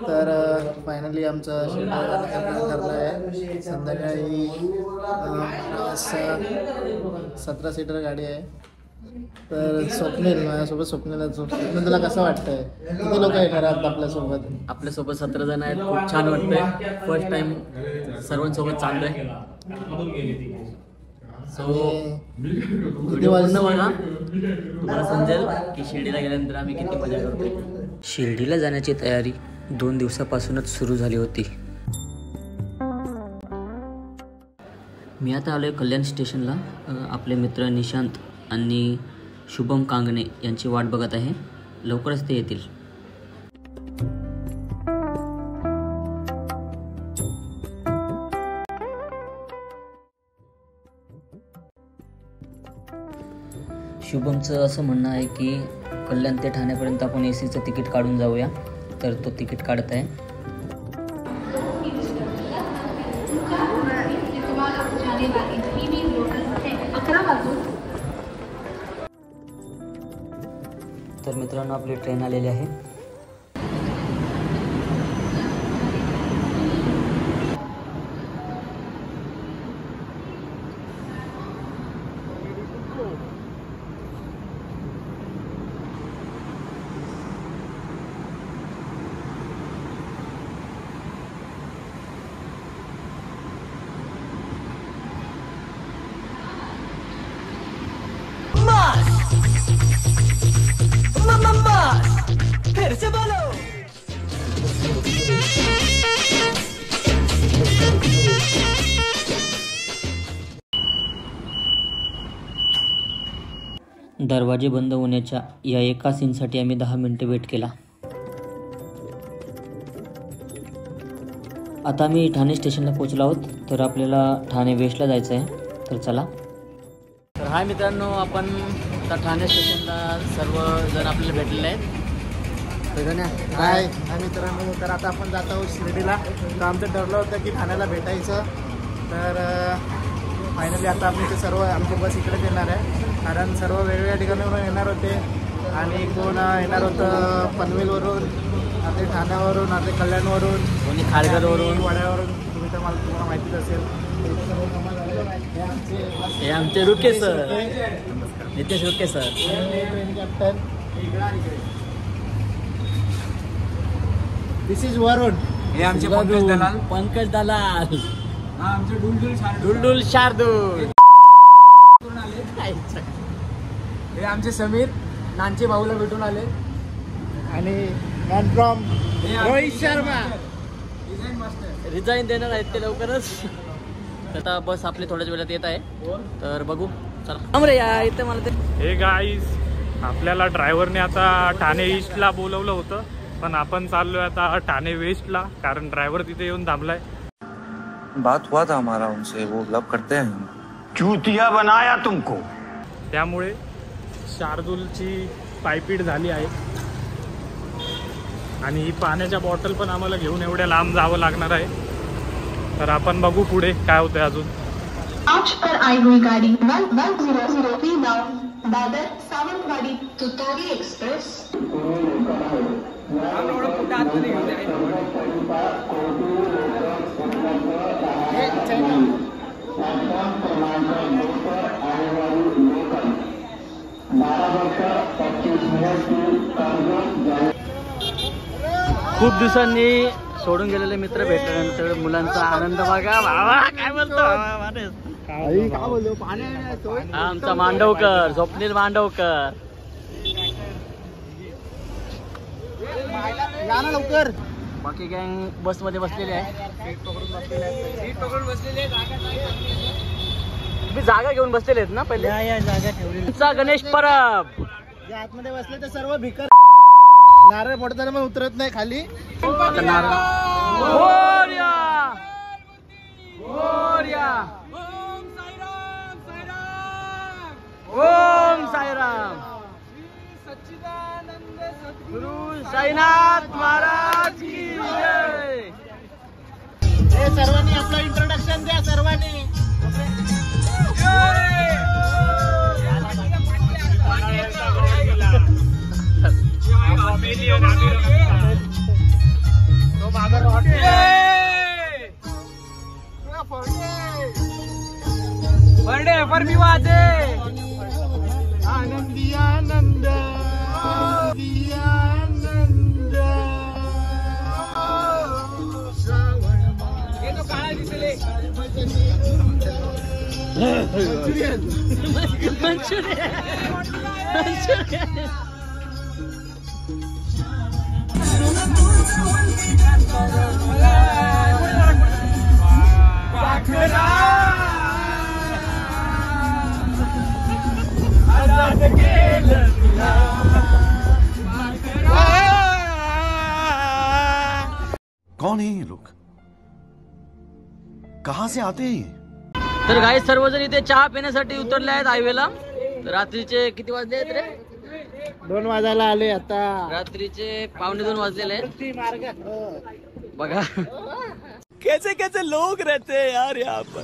तर फायनली आमचं ठरलंय संध्याकाळी 17 सीटर गाडी आहे. तर स्वप्नील माझ्यासोबत स्वप्नील तुला कसं वाटतंय? किती लोक येणार आहेत आपल्यासोबत? आपल्यासोबत 17 जण आहेत. खूप छान वाटतंय. फर्स्ट टाइम सर्वांसोबत चाललंय. सो व्हिडिओ पूर्ण बघा, तुम्हाला समजेल की शिर्डीला गेल्यानंतर आम्ही किती मजा करतोय. शिर्डीला जाण्याची तयारी 2 दिवसापासूनच सुरू झाली होती. मी आता आलोय कल्याण स्टेशनला. आपले मित्र निशांत आणि शुभम कांगणे यांची वाट बघत आहे. लवकरच ते येतील. शुभमचं असं म्हणणं आहे की कल्याण ते ठाण्यापर्यंत आपण एसीचं तिकीट काढून जाऊया. तर तो तिकीट काढत आहे. तर मित्रांनो आपली ट्रेन आलेली आहे. दरवाजे बंद होण्याच्या या एका सीनसाठी आम्ही 10 मिनिटं वेट केला. आता आम्ही ठाणे स्टेशनला पोहोचलो आहोत. तर आपल्याला ठाणे वेस्टला जायचं आहे. तर चला. तर हाय मित्रांनो, आपण आता ठाणे स्टेशनला सर्वजण आपल्याला भेटलेले आहेत. हाय मित्रांनो, तर आता आपण जात आहोत शिर्डीला. तर आमचं ठरलं होतं की ठाण्याला भेटायचं. तर फायनली आता आम्ही सर्व आमची बस इकडेच येणार आहे. कारण सर्व वेगवेगळ्या ठिकाणावरून येणार होते. आणि कोण येणार होतं पनवेलवरून, आता ठाण्यावरून, आता कल्याणवरून, कोणी खारघरवरून, वड्यावरून. तुम्हाला माहितीच असेल. हे आमचे रुके सर, नितेश रुके सर. कॅप्टन दिस इज वरुण. हे आमचे पंकज दलाल. आमचे डुलडुल शार्दूल. हे आमचे समीर नानचे भाऊला भेटून आले. आणि man from Rohit Sharma resign देणार आहेत ते लवकरच. आता बस आपली थोड्याच वेळात येत आहे. तर बघू. चला या इथे मला ते. हे गाईज, आपल्याला ड्रायव्हरने आता ठाणे ईस्टला बोलवलं होतं, पण आपण चाललोय आता ठाणे वेस्टला. कारण ड्रायव्हर तिथे येऊन थांबलाय. बात हुआ था हमारा उनसे, वो लव करते हैं. चूतिया बनाया तुमको. त्यामुळे शार्दूलची पायपीट झाली आहे. आणि ही पाण्याच्या बॉटल पण आम्हाला घेऊन एवढ्या लांब जावं लागणार आहे. तर आपण बघू पुढे काय होतंय अजून. आज पर आई हुई गाड़ी 1100 दादर सावंतवाडी तुतारी एक्सप्रेस. खूप दिवसांनी सोडून गेलेले मित्र भेटल्यानंतर मुलांचा आनंद बघा. बाबा काय बोलतो आमचा मांडवकर, स्वप्नील मांडवकर. या ना लवकर. बाकी गँग बस मध्ये बसलेली आहे. तुम्ही जागा घेऊन बसलेले आहेत ना पहिले. जागा ठेवली. गणेश परब जे आतमध्ये बसले ते सर्व भिकार. नारळ फोडताना पण उतरत नाही खाली. आता नारळ. ओम साईराम. सच्चिदानंद सद्गुरु साईनाथ महाराज की जय. सर्वांनी आपलं इंट्रोडक्शन द्या. सर्वांनी आनंदी आनंद आनंदी आनंद कौन है ये लोग, कहां से आते हैं ये? तर गाई सर्वजण इथे चहा पिण्यासाठी उतरले आहेत हायवेला. रात्रीचे किती वाजले आहेत रे? 2 वाजायला आले आता. रात्रीचे 1:45 वाजलेले आहेत बघा. कैसे कैसे लोग रहते हैं यार यहाँ पर.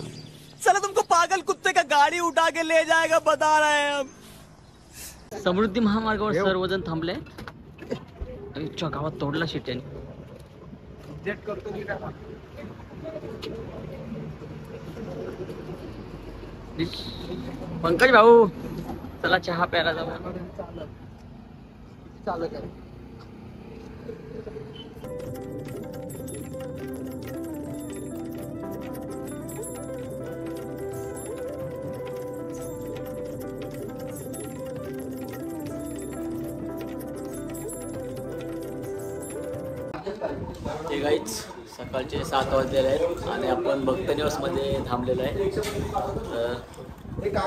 चलो तुमको पागल कुत्ते का गाड़ी उठा के ले जाएगा बता रहे हैं हम. समृद्धी महामार्गावर सर्वजण थांबले आणि गावात तोडला शिट्याने. पंकज भाऊ चला चहा प्यायला जाऊ. चालत आहे. हे गाईच सकाळचे 7 वाजलेले आहेत आणि आपण भक्त निवासमध्ये थांबलेलो आहे.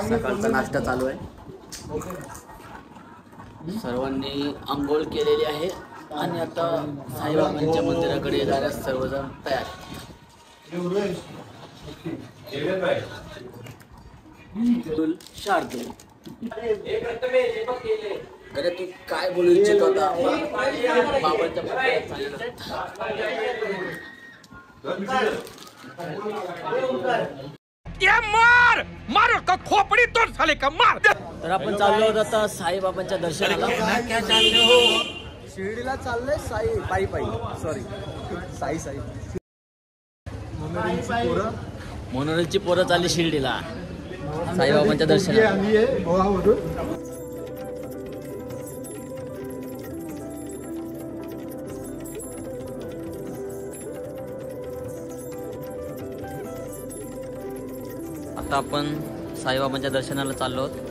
सकाळचा नाश्ता चालू आहे. सर्वांनी आंघोळ केलेली आहे आणि आता साईबाबांच्या मंदिराकडे जाण्यास सर्वजण तयार. शार्दूल अरे तू काय बोलू इच्छित होता बाबांच्या मार मार का खोपडी तोड झाले का मार. तर आपण चाललो आहोत आता साईबाबांच्या दर्शनाला. शिर्डीला चाललंय साई पायी पायी सॉरी साई साई मनोरंजची पोरं चालली शिर्डीला साईबाबांच्या दर्शनाला. आम्ही आहे गोवामधून. आता आपण साईबाबांच्या दर्शनाला चाललो आहोत.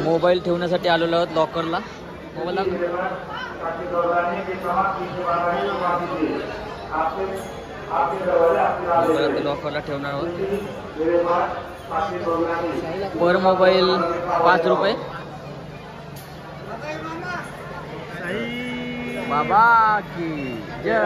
मोबाईल ठेवण्यासाठी आलेलो आहोत लॉकरला. मोबाईल लॉकरला ठेवणार आहोत. पर मोबाईल 5 रुपये. बाबा की जय.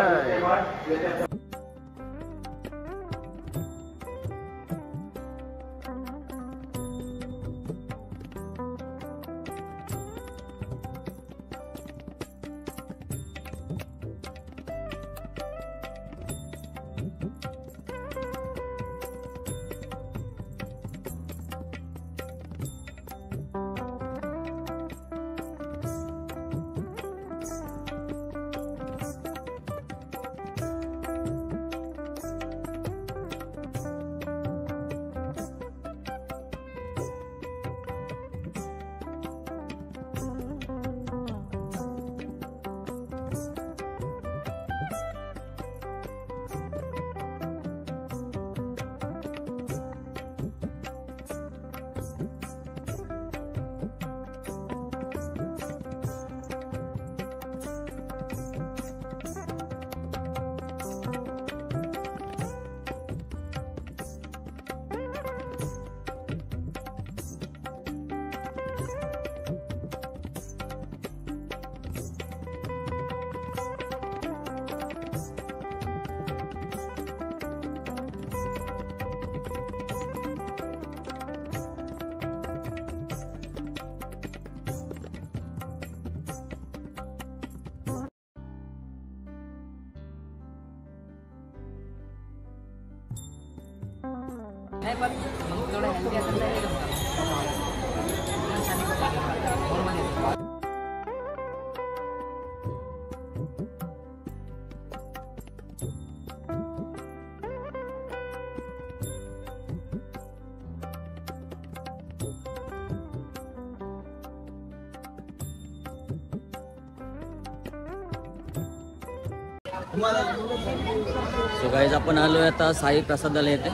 सो गाईज आपण आलोय आता साई प्रसादालय येते.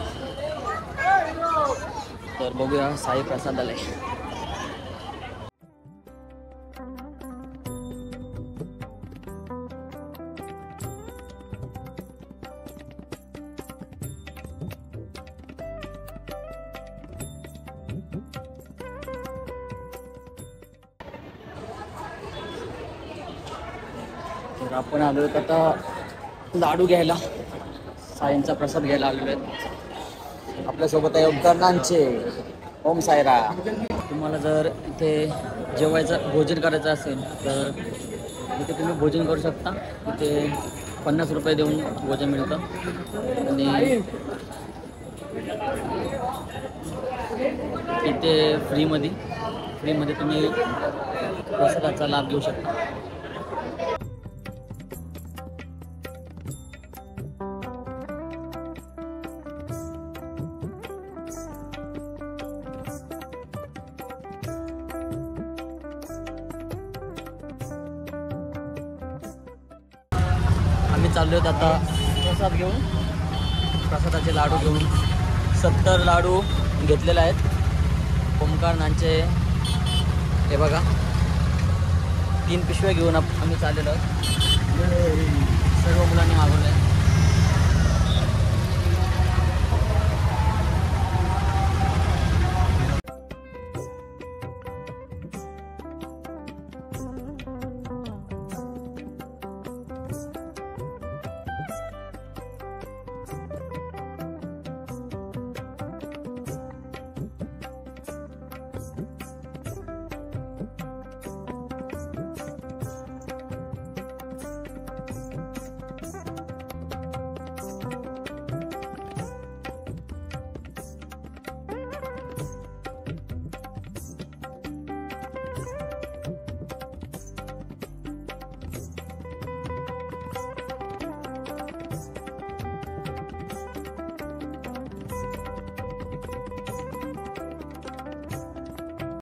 तर बघूया साई प्रसादालय. तर आपण आलोय आता लाडू घ्यायला, साईंचा प्रसाद घ्यायला आलेलो आहेत. आपल्यासोबत आहे उपकरणांचे ओम साईरा. तुम्हाला जर इथे जेवायचं भोजन करायचं असेल तर इथे तुम्ही भोजन करू शकता. इथे 50 रुपये देऊन भोजन मिळतं आणि इथे फ्रीमध्ये तुम्ही प्रसादाचा लाभ घेऊ शकता. आम्ही चाललो आहेत आता प्रसाद घेऊन, प्रसादाचे लाडू घेऊन. 70 लाडू घेतलेले आहेत ओमकार नांचे. हे बघा 3 पिशव्या घेऊन आम्ही चाललेलो आहोत. सर्व मुलांनी मागवले.